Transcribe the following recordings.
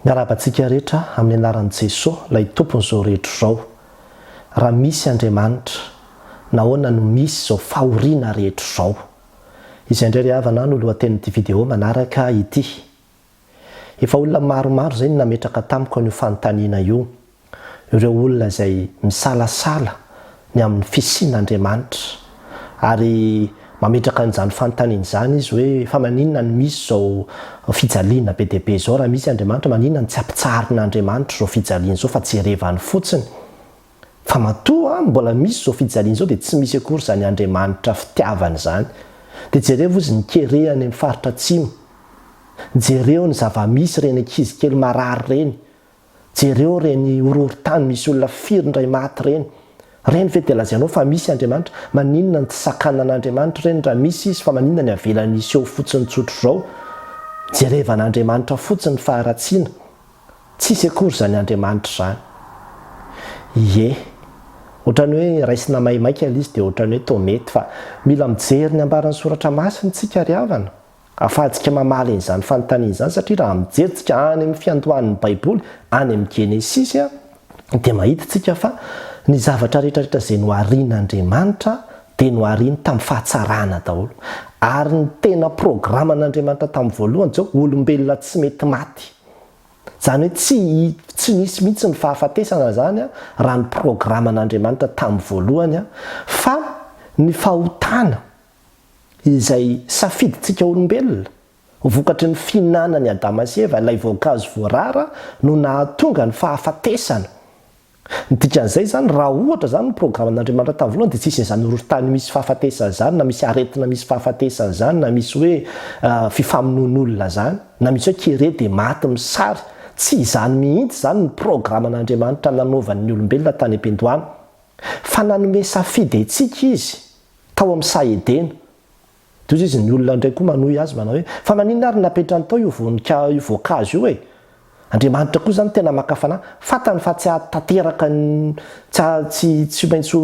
Miarabantsika rehetra amin'ny anaran'i Jehovah ilay tompon'izao rehetra izao. Raha misy Andriamanitra, nahoana no misy izao fahoriana rehetra izao. Izay indray ry havana no lohatenin'ity video manaraka ity. Efa olona maromaro izay nametraka tamiko an'io fanontaniana io. Ireo olona izay misalasala ny amin'ny fisian'Andriamanitra. Ary mametraka an'izany fanontaniana izany izy hoe fa maninona no misy izao fijaliana be dia be izao raha misy Andriamanitra, maninona no tsy ampitsarin'Andriamanitra izao fijaliana izao fa jerevany fotsiny. Fa matoa mbola misy izao fijaliana izao dia tsy misy akory izany Andriamanitra fitiavana izany. Dia jereo izy nikerehany amin'ny faritra atsimo. Jereo ny zava-misy reny ankizy kely marary reny. Jereo reny horohorontany misy olona firy indray maty reny. Reny ve dia lazainao fa misy Andriamanitra? Maninona ny tsy sakanan'Andriamanitra reny raha misy izy, fa maninona ny avelany iseho fotsiny tsotro izao? Jerevan'Andriamanitra fotsiny faharatsiana. Tsisy akory izany Andriamanitra izany. Ie, ohatrany hoe raisina maimaika ilay izy dia ohatrany hoe toa mety, fa mila mijery ny ambaran'ny soratra masina tsika ry havana. Ahafahantsika mamaly an'izany fanontaniana izany, satria raha mijerytsika any amin'ny fiandohan'ny Baiboly, any amin'ny Genesisy dia mahita tsika fa ny zavatra rehetrarehetra izay noharian'Andriamanitra dia nohariany tamin'ny fahatsarana daholo. Ary ny tena programan'Andriamanitra tamin'ny voalohany izao, olombelona tsy mety maty. Izany hoe tsy nisy mihitsy ny fahafatesana zany raha ny programan'Andriamanitra tamin'ny voalohany, fa ny fahotana izay safidintsika olombelona vokatry ny fihinanany Adama sy Eva, ilay voankazo voarara no nahatonga ny fahafatesana. Ny dikan'izay zany raha ohatra zany ny programan'Andriamanitra tamin'ny voalohany dia tsisy izany horohorontany misy fahafatesana zany, na misy aretina misy fahafatesana zany, na misy hoe fifamonoan'olona zany, na misy hoe kere dia maty misary. Tsy izany mihitsy zany ny programan'Andriamanitra nanaovan'ny olombelona tany am-piandohana, fa nanome safidy antsika izy tao amin'ny Saedena. Toy izy ny olona indray koa manohy azy manao hoe fa maninona ary napetrany tao io voankazo io e? Andriamanitra koa zany tena makafana, fatany fa tsy ahatanteraka tsy maintsy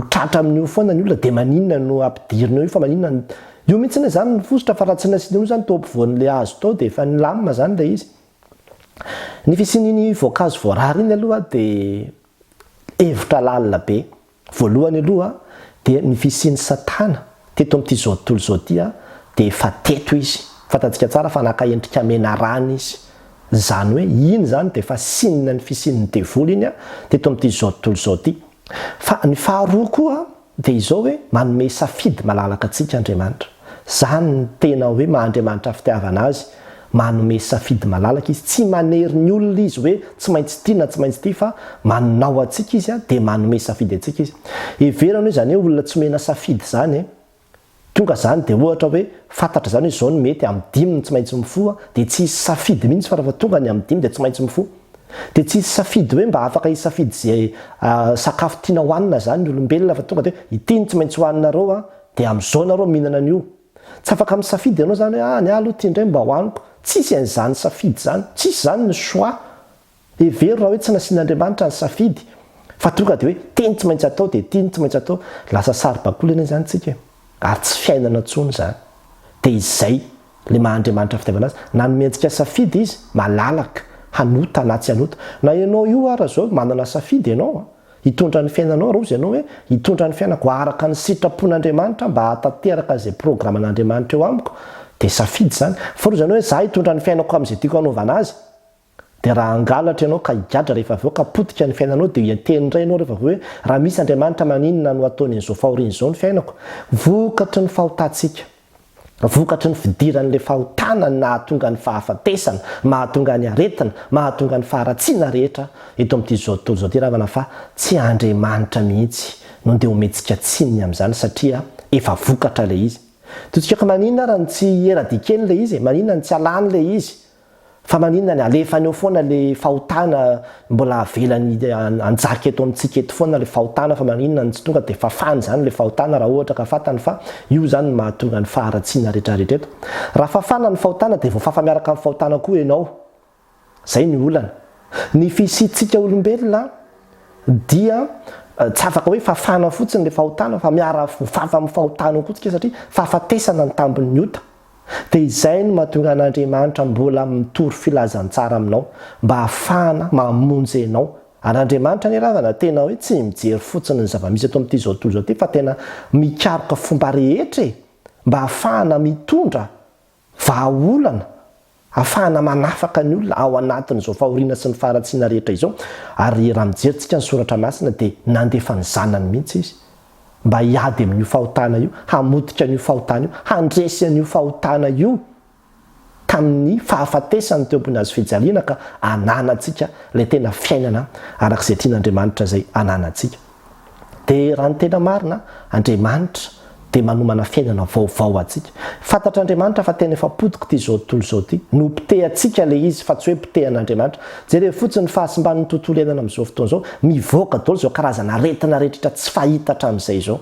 tratra amin'io foana ny olona, dia maninona no ampidirina io, fa maninona io mihitsy zany ny fosotra, fa raha tsy nasiana io zany tao ampovoan'ilay hazo tao dia efa nilamina zany ilay izy. Ny fisian'iny voankazo voarara iny aloha dia hevitra lalina be. Voalohany aloha dia ny fisian'ny Satana teto amin'ity zao tontolo izao ity dia efa teto izy. Fatantsika tsara fa naka-endrika menarana izy. Izany hoe iny zany dia efa sinona ny fisian'ny devoly iny teto amin'ity zao tontolo izao ity. Fa ny faharoa koa dia izao hoe manome safidy malalaka antsika Andriamanitra. Izany ny tena hoe maha-Andriamanitra fitiavana azy. Manome safidy malalaka izy, tsy manery ny olona izy hoe tsy maintsy ity na tsy maintsy ity, fa manao antsika izy dia manome safidy antsika izy. Heverana hoe zany hoe olona tsy mena safidy zany tonga zany dia ohatra hoe fantatra zany hoe izao no mety amin'ny 5 tsy maintsy mifoha, dia tsy hisy safidy mihitsy fa rehefa tonga ny amin'ny 5 dia tsy maintsy mifoha. Dia tsy hisy safidy hoe mba afaka hisafidy izay sakafo tiana hohanina zany ny olombelona, fa tonga dia ity ny tsy maintsy hohaninareo dia amin'izao nareo mihinana an'io. Tsy afaka misafidy ianao zany hoe ny aloha ity indray mba hohaniko. Tsisy an'izany safidy zany, tsisy zany ny choix. Hevery raha hoe tsy nasian'Andriamanitra ny safidy, fa tonga dia hoe teny tsy maintsy atao dia teny tsy maintsy atao, lasa saribakoly eny zany tsika, ary tsy fiainana intsony zany. Dia izay le maha-Andriamanitra fitiavana azy, nanome antsika safidy izy malalaka, hanota na tsy hanota. Na ianao io raha zao manana safidy ianao hitondra ny fiainanao, raha ozy ianao hoe hitondra ny fiainako araka ny sitrapon'Andriamanitra mba hahatanteraka izay programan'Andriamanitra eo amiko, dia safidy zany. Fa raha zany hoe za hitondra ny fiainako amin'izay tiako hanaovana azy, dia raha hangalatra ianao ka higadra rehefa avy eo ka potika ny fiainanao, dia hianteny indray ianao rehefa avy eo hoe raha misy Andriamanitra maninona no ataony an'izao fahoriana izao ny fiainako. Vokatry ny fahotantsika, vokatry ny fidiran'ilay fahotana ny nahatonga ny fahafatesana, mahatonga ny aretina, mahatonga ny faharatsiana rehetra eto amin'ity zao tontolo izao ity ravana, fa tsy Andriamanitra mihitsy no andeha omentsika tsininy amin'izany, satria efa vokatra ilay izy. Totsika maninona raha tsy eradikeny ilay izy, maninona ny tsy alany ilay izy, fa maninona ny alefany eo foana ilay fahotana, mbola avelany anjaka eto amintsika eto foana ilay fahotana, fa maninona ny tsy tonga dia fafany zany ilay fahotana raha ohatra ka fantany fa io zany no mahatonga ny faharatsiana rehetrarehetra eto. Raha fafana ny fahotana dia voafafa miaraka amin'ny fahotana koa ianao. Zay ny olana. Ny fisiantsika olombelona dia tsy afaka hoe fafana fotsiny ilay fahotana, fa miara voafafa amin'ny fahotana koa tsika, satria fahafatesana ny tambiny ota. dia izay no mahatonga an'Andriamanitra mbola mitory filazantsara aminao mba hahafahana mamonjy ianao. Ary Andriamanitra ny ravana tena hoe tsy mijery fotsiny ny zava-misy ato amin'ity zao tontolo izao ity fa tena mikaroka fomba rehetra mba hahafahana mitondra vahaolana, hahafahana manafaka ny olona ao anatin'izao fahoriana sy ny faharatsiana rehetra izao. Ary raha mijerytsika ny soratra masina dia nandefa ny zanany mihitsy izy mba hiady amin'io fahotana io, hamotika an'io fahotana io, handresy an'io fahotana io tamin'ny fahafatesany teo ambony azo fijaliana ka ananantsika ilay tena fiainana arak'izay tian'Andriamanitra izay ananantsika. Dia raha ny tena marina, Andriamanitra dia manomana fiainana vaovao atsika. Fantatr'Andriamanitra fa tena efa potika ity zao tontolo izao ity. No pitehantsika ilay izy fa tsy hoe pitehan'Andriamanitra. Jereo fotsiny fahasimban'ny tontolo iainana amin'izao fotoana izao mivoaka daholo izao karazana aretina rehetra tsy fahita hatramin'izay izao.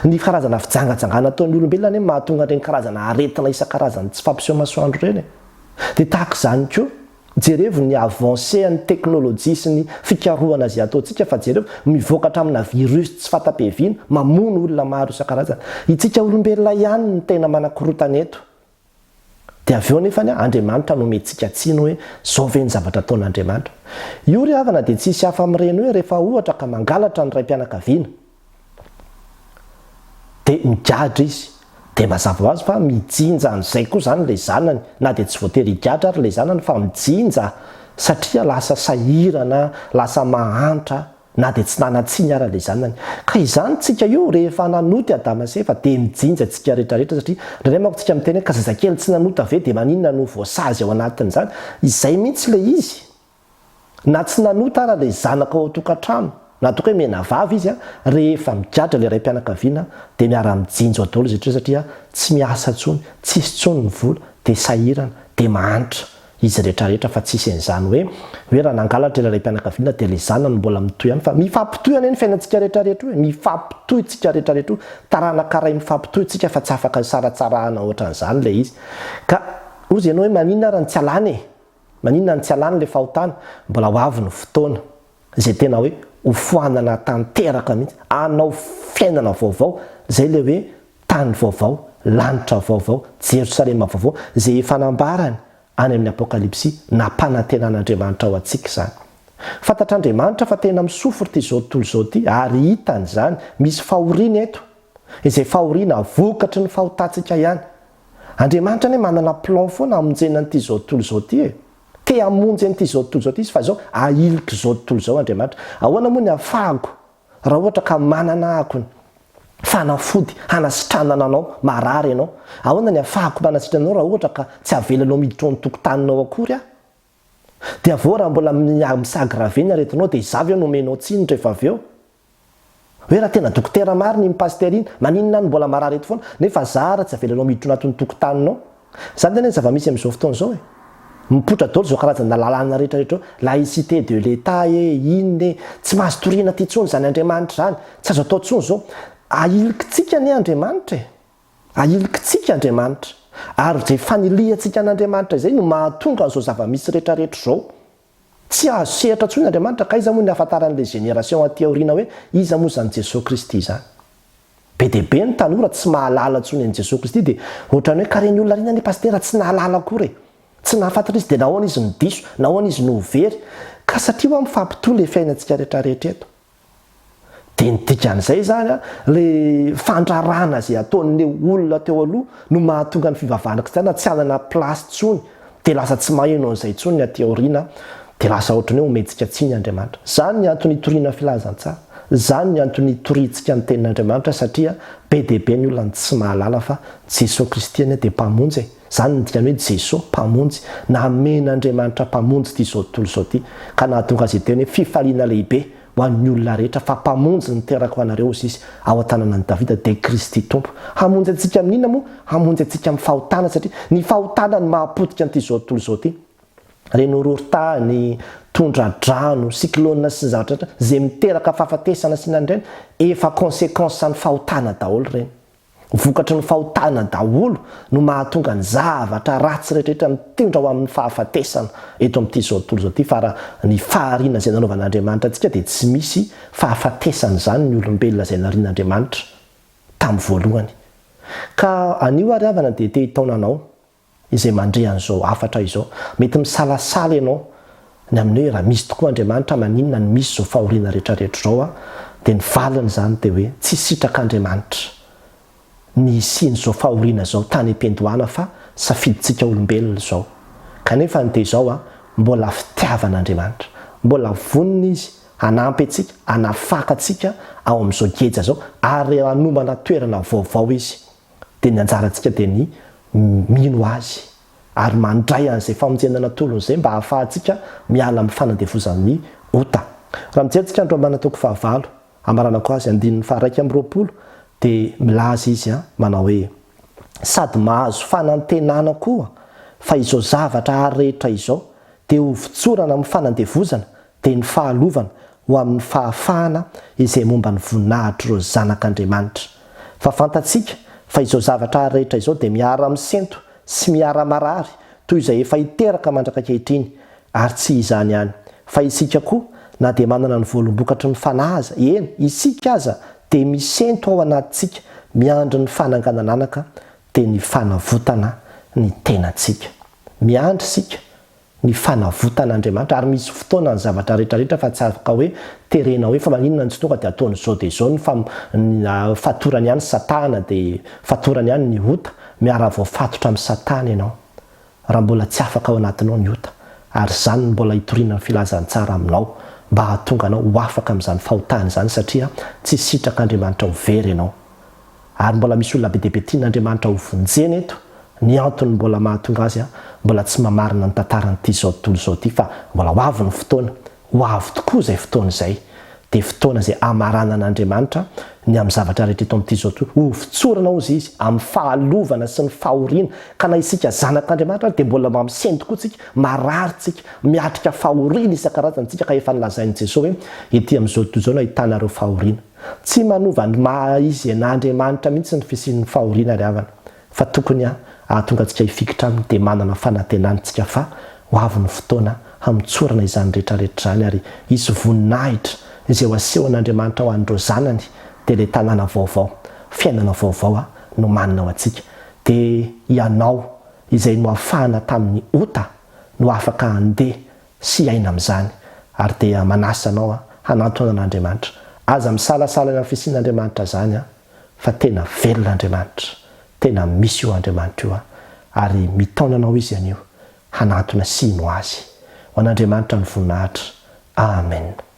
Ny karazana fijangajangana ataon'ny olombelona mahatonga ireny karazana aretina isan-karazany tsy fampiseho masoandro ireny. Dia tahaka izany koa jereo ny avancean'ny teknôlôjia sy ny fikarohana izay ataontsika fa jereo mivoaka hatramina virus tsy fatapeviana mamono olona maro isan-karazany. Itsika olombelona ihany ny tena manakorotana eto. Dia avy eo nefa Andriamanitra nomentsika tsino hoe zao ve ny zavatra ataon'Andriamanitra. Io ry havana dia tsisy hafa amin'ireny hoe rehefa ohatra ka mangalatra ny ray-mpianakaviana dia migadra izy dia mazava ho azy fa mijinja an'izay koa izany ilay zanany, na dia tsy voatery higadra ary ilay zanany fa mijinja satria lasa sahirana, lasa mahantra, na dia tsy nanatsiny ara ilay zanany. Ka izany tsika io rehefa nanoty Adama sy Eva dia mijinja tsika rehetrarehetra satria indray manko tsika miteny hoe ka zazakely tsy nanota ve dia maninona no voasazy ao anatin'izany. Izay mihitsy ilay izy. Na tsy nanota ara ilay zanaka ao an-tokantrano, na toka hoe mena vavy izy rehefa migadra ilay ray-mpianakaviana dia miara-mijinjo daholo izy satria tsy miasa intsony, tsisy intsony ny vola dia sahirana dia mahantra izy rehetrarehetra fa tsisy an'izany hoe raha nangalatra ilay ray-mpianakaviana dia ilay zanany mbola mitoy ihany fa mifampitoy anie ny fiainantsika rehetrarehetra hoe mifampitoy tsika rehetrarehetra taranakaray mifampitoy tsika fa tsy afaka saratsarahana ohatran'izany ilay izy. Ka ozy ianao hoe maninona raha ny tsy alany maninona ny tsy alany ilay fahotana, mbola ho avy ny fotoana izay tena hoe hofoanana tanteraka mihitsy, anao fiainana vaovao izay ilay hoe tany vaovao, lanitra vaovao, Jerosalema vaovao izay efa nambarany any amin'ny apokalipsy nampanantenan'Andriamanitra ao antsika izany. Fantatr'Andriamanitra fa tena misofo ity zao tontolo izao ity ary hitany izany misy fahoriana eto izay fahoriana vokatry ny fahotantsika ihany. Andriamanitra anie manana plan foana hamonjena an'ity zao tontolo izao ity te hamonjy an'ity zao tontolo izao ity izy fa izao ahiliky zao tontolo izao Andriamanitra. Ahoana moa ny ahafahako raha ohatra ka manana akony fanafody hanasitranana anao marary ianao. Ahoana ny ahafahako manasitrana anao raha ohatra ka tsy avelanao miditra ao an-tokotaninao akory aho. Dia avao raha mbola misagravena aretinao dia izavy eo nomenao tsiny rehefa avy eo. Hoe raha tena dokotera marina ny pasterina maninona ny mbola marary eto foana nefa zara tsy avelanao miditra anatin'ny tokotaninao. Izany tena zava-misy amin'izao fotoana izao mipotra daholo izao karazana lalàna rehetrarehetra laïcité de l'État inona tsy mahazo toriana ty intsony izany Andriamanitra izany tsy azo atao intsony izao. Ahilikitsika ny Andriamanitra ahilikitsika Andriamanitra ary izay faniliantsika an'Andriamanitra izay no mahatonga an'izao zava-misy rehetrarehetra izao. Tsy azo sehatra intsony Andriamanitra ka iza moa ny ahafantaran'ilay génération aty aoriana hoe iza moa izany Jesosy Kristy izany. Be dia be ny tanora tsy mahalala intsony an'i Jesosy Kristy dia ohatran'ny hoe kareny olona rina ny pastera tsy nahalala akory tsy nahafantatra izy dia nahoana izy no diso, nahoana izy no very ka satria ho mifampitohy ilay fiainantsika rehetrarehetra eto. Dia ny dikan'izay izany ilay fandrarana izay ataon'ilay olona teo aloha no mahatonga ny fivavahana kristiana tsy hanana plasy intsony dia lasa tsy maheno an'izay intsony ny aty aoriana dia lasa ohatran'ny hoe ometsika tsiny Andriamanitra. Izany ny antony hitoriana filazantsara, izany ny antony hitoriantsika ny tenin'Andriamanitra satria be dia be ny olona tsy mahalala fa Jesosy Kristy dia mpamonjy. Izany ny dikany hoe Jesosy mpamonjy, namen'Andriamanitra mpamonjy ity zao tontolo izao ity ka nahatonga azy teny hoe fifaliana lehibe ho an'ny olona rehetra fa mpamonjy ny teraka ho anareo izy ao an-tananan'i Davida dia Kristy tompo. Hamonjy antsika amin'inona moa? Hamonjy antsika amin'ny fahotana satria ny fahotana ny mahapotika an'ity zao tontolo izao ity. Reny horohoron-tany, tondra-drano, cyclone sy ny zavatra izay miteraka fahafatesana sy nandraina efa conséquence ny fahotana daholo ireny. Vokatry ny fahotana daholo no mahatonga ny zavatra ratsy rehetrarehetra mitondra ho amin'ny fahafatesana eto amin'ity zao tontolo izao ity fa raha ny fahariana izay nanaovan'Andriamanitra antsika dia tsy misy fahafatesana izany ny olombelona izay narian'Andriamanitra tamin'ny voalohany. ka anio ary havana dia te hitaonanao izay mandre an'izao afatra izao mety misalasala ianao ny amin'ny hoe raha misy tokoa Andriamanitra maninona ny misy zao fahoriana rehetrarehetra zao dia ny valiny zany dia hoe tsy sitrak'Andriamanitra ny isiny zao fahoriana zao tany ampiandohana fa safiditsika olombelona zao kanefa ny dia zao mbola fitiavan'Andriamanitra mbola vonina izy hanampy atsika hanafaka atsika ao amin'izao geja zao ary hanombana toerana vaovao izy dia ny anjarantsika dia ny mino azy ary mandray an'izay famonjenana tolon'izay mba hahafahantsika miala amin'ny fanandevozan'ny ota raha mijery Andriamanitra toko 9 amaranako azy 1:20 dia milaza izy manao hoe sady mahazo fanantenana koa fa izao zavatra rehetra izao dia ho vitsorana amin'ny fanandevozana dia ny fahalovana ho amin'ny fahafahana izay momba ny voninahitra ireo zanak'Andriamanitra fa fantatsika fa izao zavatra rehetra izao dia miara-misento sy miara-marary toy izay efa hiteraka mandrakakehitiny ary tsy izany ihany fa isika koa na dia manana ny voalombokatry ny fanahaza eny isika aza dia misento ao anatintsika miandry ny fananganananaka dia ny fanavotana ny tenantsika miandry sika ny fanavotan'Andriamanitra ary misy fotoana ny zavatra rehetrarehetra fa tsy afaka hoe terena hoe fa maninona ny tsy tonga dia ataony zao dia zao ny fatorany ihany satana dia fatorany ihany ny ota miara voafatotra amin'ny satana ianao raha mbola tsy afaka ao anatinao ny ota ary zany mbola hitoriana ny filazany tsara aminao mba hahatonga anao ho afaka amin'izany fahotany zany satria tsy sitrak'Andriamanitra ho very ianao ary mbola misy olona be dia be tian'Andriamanitra ho vonjena eto ny antony mbola mahatonga azy mbola tsy mamarina ny tantaran'ity zao tontolo zao ity fa mbola ho avy ny fotoana ho avy tokoa izay fotoana izay dia fotoana izay amaranan'Andriamanitra ny amin'ny zavatra rehetra eto amin'ity zao tontolo ho vitsorana ozy izy amin'ny fahalovana sy ny fahoriana ka na isika zanak'Andriamanitra dia mbola mampiseny tokoa tsika marary tsika miatrika fahoriana isan-karazany tsika ka efa nilazain'i Jesosy hoe ety amin'izao tontolo izao no ahitanareo fahoriana tsy manova ny maha izy an'Andriamanitra mihitsy ny fisian'ny fahoriana ry havana fa tokony ahatonga antsika hifikitra aminy dia manana fanantenantsika fa ho avy ny fotoana hamitsorana izany rehetrarehetra izany ary isy voninahitra izay ho asehon'Andriamanitra ho an'ireo zanany dia ilay tanàna vaovao fiainana vaovao no manana ao antsika dia ianao izay no ahafahana tamin'ny ota no afaka handeha sy aina amin'izany ary dia manasa anao hanantona an'Andriamanitra aza misalasala ny fisian'Andriamanitra zany fa tena velon'Andriamanitra tena misy io Andriamanitra io ary mitaona anao izy anio hanantona sino azy ho an'Andriamanitra ny voninahitra amen.